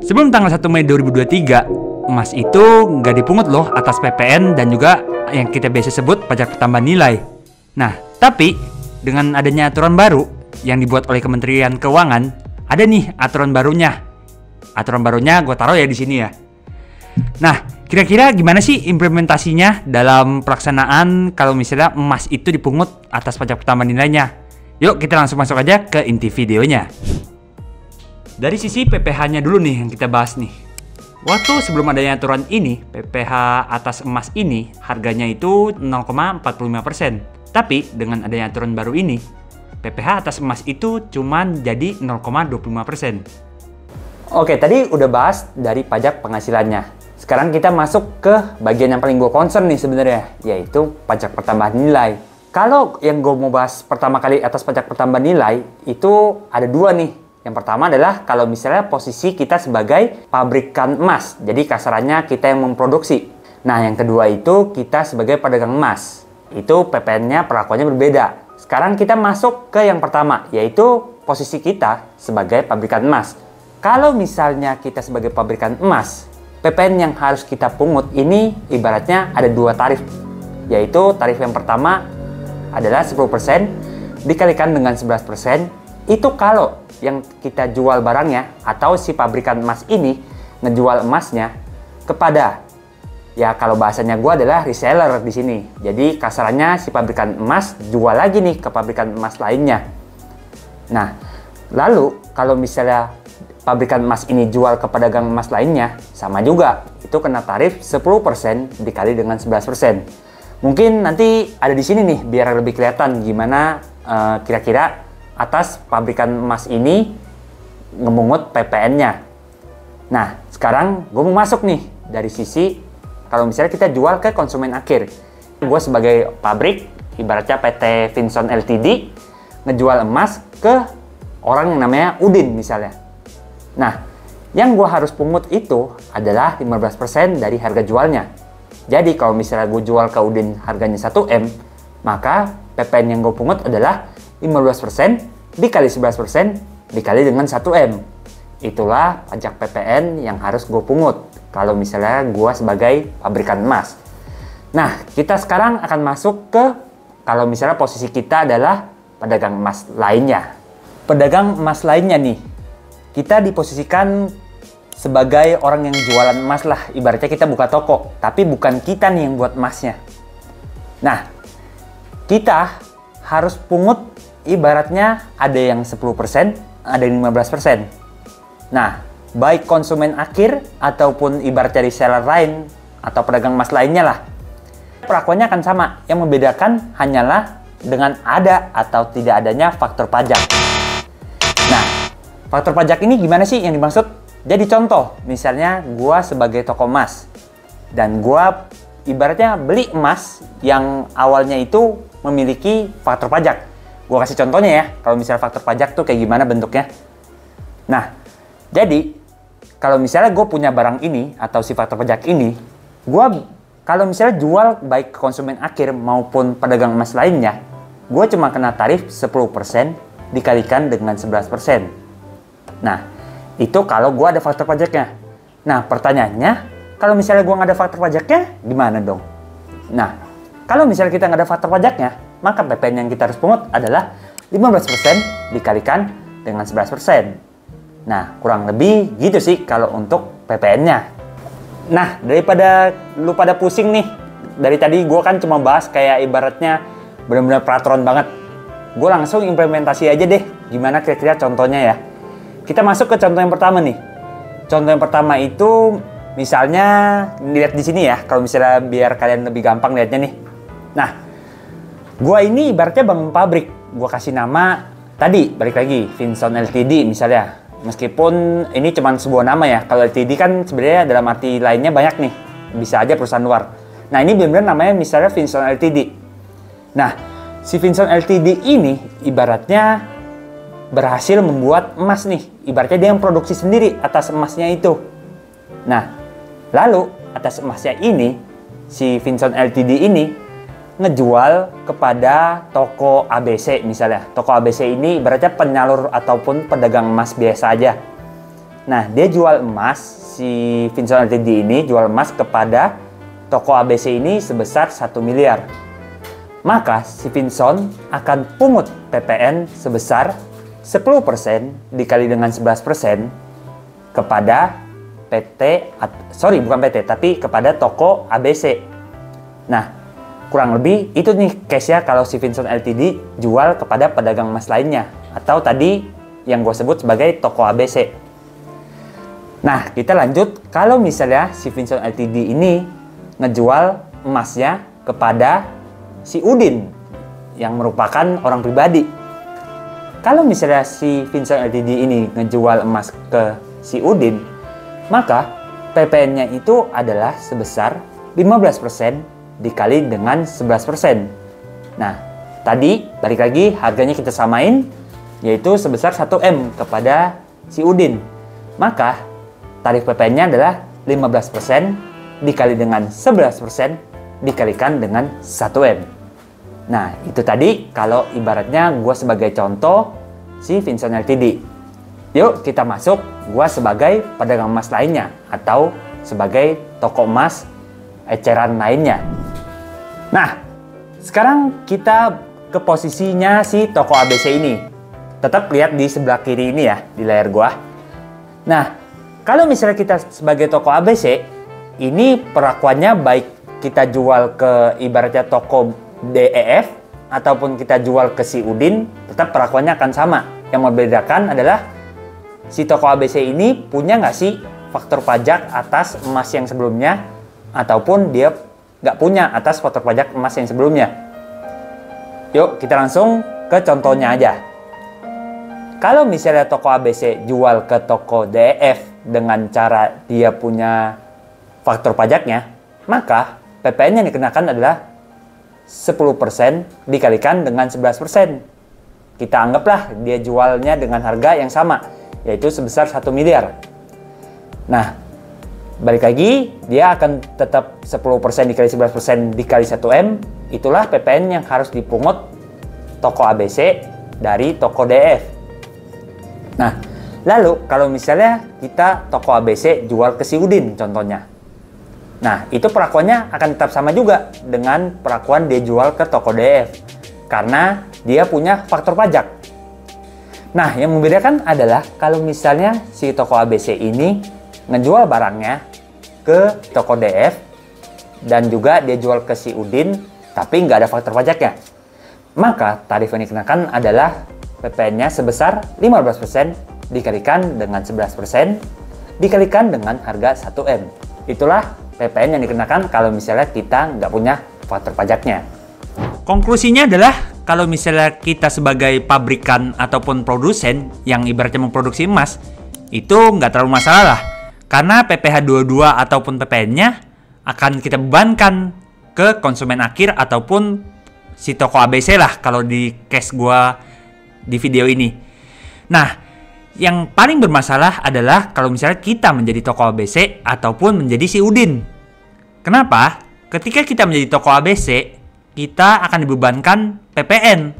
Sebelum tanggal 1 Mei 2023, emas itu nggak dipungut loh atas PPN dan juga yang kita biasa sebut pajak pertambahan nilai. Nah, tapi dengan adanya aturan baru yang dibuat oleh Kementerian Keuangan, ada nih aturan barunya. Aturan barunya gue taruh ya di sini ya. Nah, kira-kira gimana sih implementasinya dalam pelaksanaan kalau misalnya emas itu dipungut atas pajak pertambahan nilainya? Yuk kita langsung masuk aja ke inti videonya. Dari sisi PPh-nya dulu nih yang kita bahas nih. Waktu sebelum adanya aturan ini, PPh atas emas ini harganya itu 0,45%. Tapi dengan adanya aturan baru ini, PPh atas emas itu cuman jadi 0,25%. Oke, tadi udah bahas dari pajak penghasilannya. Sekarang kita masuk ke bagian yang paling gue concern nih sebenarnya, yaitu pajak pertambahan nilai. Kalau yang gue mau bahas pertama kali atas pajak pertambahan nilai, itu ada dua nih. Yang pertama adalah kalau misalnya posisi kita sebagai pabrikan emas. Jadi kasarannya kita yang memproduksi. Nah, yang kedua itu kita sebagai pedagang emas. Itu PPN-nya perlakuannya berbeda. Sekarang kita masuk ke yang pertama, yaitu posisi kita sebagai pabrikan emas. Kalau misalnya kita sebagai pabrikan emas, PPN yang harus kita pungut ini ibaratnya ada dua tarif. Yaitu tarif yang pertama adalah 10% dikalikan dengan 11%. Itu kalau yang kita jual barangnya atau si pabrikan emas ini ngejual emasnya kepada, ya kalau bahasanya gue adalah reseller di sini. Jadi kasarannya si pabrikan emas jual lagi nih ke pabrikan emas lainnya. Nah, lalu kalau misalnya pabrikan emas ini jual ke pedagang emas lainnya, sama juga. Itu kena tarif 10% dikali dengan 11%. Mungkin nanti ada di sini nih biar lebih kelihatan gimana kira-kira atas pabrikan emas ini ngemungut PPN-nya. Nah, sekarang gue mau masuk nih dari sisi kalau misalnya kita jual ke konsumen akhir. Gue sebagai pabrik, ibaratnya PT Vinson Ltd, ngejual emas ke orang yang namanya Udin misalnya. Nah, yang gue harus pungut itu adalah 15% dari harga jualnya. Jadi kalau misalnya gue jual ke Udin harganya 1M, maka PPN yang gue pungut adalah 15% dikali 11% dikali dengan 1M. Itulah pajak PPN yang harus gue pungut kalau misalnya gue sebagai pabrikan emas. Nah, kita sekarang akan masuk ke kalau misalnya posisi kita adalah pedagang emas lainnya. Pedagang emas lainnya nih, kita diposisikan sebagai orang yang jualan emas lah. Ibaratnya kita buka toko, tapi bukan kita nih yang buat emasnya. Nah, kita harus pungut ibaratnya ada yang 10%, ada yang 15%. Nah, baik konsumen akhir ataupun ibaratnya reseller lain atau pedagang emas lainnya lah, perlakuannya akan sama. Yang membedakan hanyalah dengan ada atau tidak adanya faktor pajak. Nah, faktor pajak ini gimana sih yang dimaksud? Jadi contoh, misalnya gua sebagai toko emas dan gua ibaratnya beli emas yang awalnya itu memiliki faktor pajak. Gue kasih contohnya ya, kalau misalnya faktor pajak tuh kayak gimana bentuknya. Nah, jadi kalau misalnya gue punya barang ini atau si faktor pajak ini, gue kalau misalnya jual baik ke konsumen akhir maupun pedagang emas lainnya, gue cuma kena tarif 10% dikalikan dengan 11%. Nah, itu kalau gue ada faktor pajaknya. Nah, pertanyaannya, kalau misalnya gue nggak ada faktor pajaknya, gimana dong? Nah, kalau misalnya kita nggak ada faktor pajaknya, maka PPN yang kita harus pungut adalah 15% dikalikan dengan 11%. Nah, kurang lebih gitu sih kalau untuk PPN-nya. Nah, daripada lu pada pusing nih, dari tadi gue kan cuma bahas kayak ibaratnya benar-benar peraturan banget. Gue langsung implementasi aja deh, gimana kira-kira contohnya ya. Kita masuk ke contoh yang pertama nih. Contoh yang pertama itu misalnya dilihat di sini ya, kalau misalnya biar kalian lebih gampang lihatnya nih. Nah, gua ini ibaratnya bangun pabrik. Gua kasih nama tadi, balik lagi, Vinson Ltd misalnya. Meskipun ini cuma sebuah nama ya. Kalau Ltd kan sebenarnya dalam arti lainnya banyak nih. Bisa aja perusahaan luar. Nah, ini benar-benar namanya misalnya Vinson Ltd. Nah, si Vinson Ltd ini ibaratnya berhasil membuat emas nih. Ibaratnya dia yang produksi sendiri atas emasnya itu. Nah, lalu atas emasnya ini, si Vinson Ltd ini ngejual kepada toko ABC misalnya. Toko ABC ini ibaratnya penyalur ataupun pedagang emas biasa aja. Nah, dia jual emas, si Vinson Ltd ini jual emas kepada toko ABC ini sebesar 1 miliar. Maka si Vinson akan pungut PPN sebesar 10% dikali dengan 11% kepada bukan PT, tapi kepada toko ABC. Nah, kurang lebih itu nih case-nya kalau si Vinson Ltd jual kepada pedagang emas lainnya, atau tadi yang gue sebut sebagai toko ABC. Nah, kita lanjut. Kalau misalnya si Vinson Ltd ini ngejual emasnya kepada si Udin yang merupakan orang pribadi. Kalau misalnya si Vinson Ltd ini ngejual emas ke si Udin, maka PPN-nya itu adalah sebesar 15% dikali dengan 11%. Nah, tadi balik lagi harganya kita samain, yaitu sebesar 1M kepada si Udin. Maka tarif PPN-nya adalah 15% dikali dengan 11% dikalikan dengan 1M. Nah, itu tadi kalau ibaratnya gue sebagai contoh si Vinson Ltd. Yuk kita masuk gue sebagai pedagang emas lainnya atau sebagai toko emas eceran lainnya. Nah, sekarang kita ke posisinya si toko ABC ini. Tetap lihat di sebelah kiri ini ya, di layar gue. Nah, kalau misalnya kita sebagai toko ABC, ini perlakuannya baik kita jual ke ibaratnya toko DEF ataupun kita jual ke si Udin, tetap perlakuannya akan sama. Yang membedakan adalah si toko ABC ini punya nggak sih faktor pajak atas emas yang sebelumnya, ataupun dia nggak punya atas faktor pajak emas yang sebelumnya. Yuk kita langsung ke contohnya aja. Kalau misalnya toko ABC jual ke toko DEF dengan cara dia punya faktor pajaknya, maka PPN yang dikenakan adalah 10% dikalikan dengan 11%. Kita anggaplah dia jualnya dengan harga yang sama, yaitu sebesar 1 miliar. Nah, balik lagi, dia akan tetap 10% dikali 11% dikali 1M, itulah PPN yang harus dipungut toko ABC dari toko DF. Nah, lalu kalau misalnya kita toko ABC jual ke si Udin contohnya. Nah, itu perlakuannya akan tetap sama juga dengan perlakuan dia jual ke toko DF. Karena dia punya faktor pajak. Nah, yang membedakan adalah kalau misalnya si toko ABC ini ngejual barangnya ke toko DF dan juga dia jual ke si Udin tapi nggak ada faktor pajaknya. Maka tarif yang dikenakan adalah PPN-nya sebesar 15% dikalikan dengan 11% dikalikan dengan harga 1M. Itulah PPN yang dikenakan kalau misalnya kita nggak punya faktor pajaknya. Konklusinya adalah kalau misalnya kita sebagai pabrikan ataupun produsen yang ibaratnya memproduksi emas, itu nggak terlalu masalah lah. Karena PPh 22 ataupun PPN-nya akan kita bebankan ke konsumen akhir ataupun si toko ABC lah kalau di case gua di video ini. Nah, yang paling bermasalah adalah kalau misalnya kita menjadi toko ABC ataupun menjadi si Udin. Kenapa? Ketika kita menjadi toko ABC, kita akan dibebankan PPN.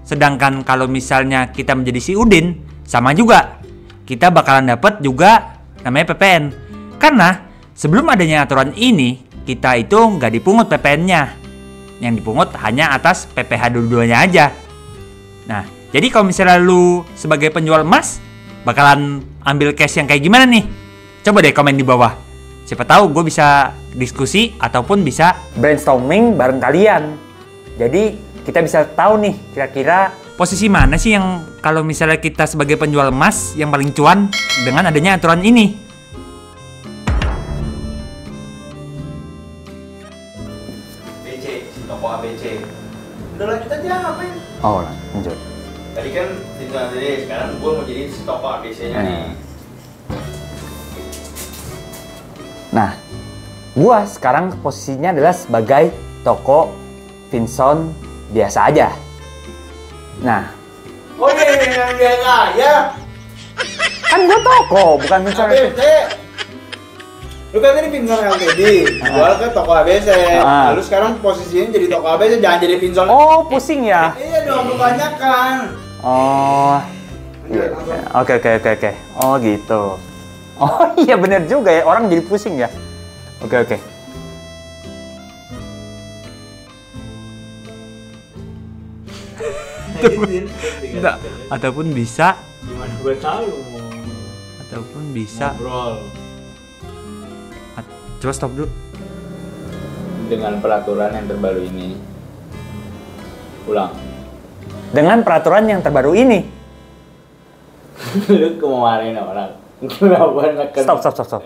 Sedangkan kalau misalnya kita menjadi si Udin, sama juga. Kita bakalan dapat juga namanya PPN. Karena sebelum adanya aturan ini, kita itu nggak dipungut PPN-nya. Yang dipungut hanya atas PPh 22-nya aja. Nah, jadi kalau misalnya lu sebagai penjual emas, bakalan ambil cash yang kayak gimana nih? Coba deh komen di bawah. Siapa tahu gue bisa diskusi ataupun bisa brainstorming bareng kalian. Jadi kita bisa tahu nih kira-kira posisi mana sih yang kalau misalnya kita sebagai penjual emas yang paling cuan dengan adanya aturan ini. BC, si toko ABC. Udah lanjut aja ngapain? Oh, lanjut. Tadi kan Vinson Ltd, sekarang gue mau jadi si toko ABC-nya nih. Nah, gua sekarang posisinya adalah sebagai toko Vinson biasa aja. Nah, Oh iya, yang biasa aja. kan gua toko, bukan Vinson ABC. Ltd. Lu kan tadi Vinson Ltd, jual ke toko ABC. Lalu sekarang posisinya jadi toko ABC, jangan jadi Vinson. Oh, pusing ya? Iya dong, kebanyakan. Oh, oke. Oh gitu. Oh iya bener juga ya, orang jadi pusing ya. Oke. Enggak, ataupun bisa. Gimana gue tahu mau. Ataupun bisa. Ngobrol. Coba stop dulu. Dengan peraturan yang terbaru ini. Ulang. Dengan peraturan yang terbaru ini. Lu kemarin orang. Kenapa neken? Stop.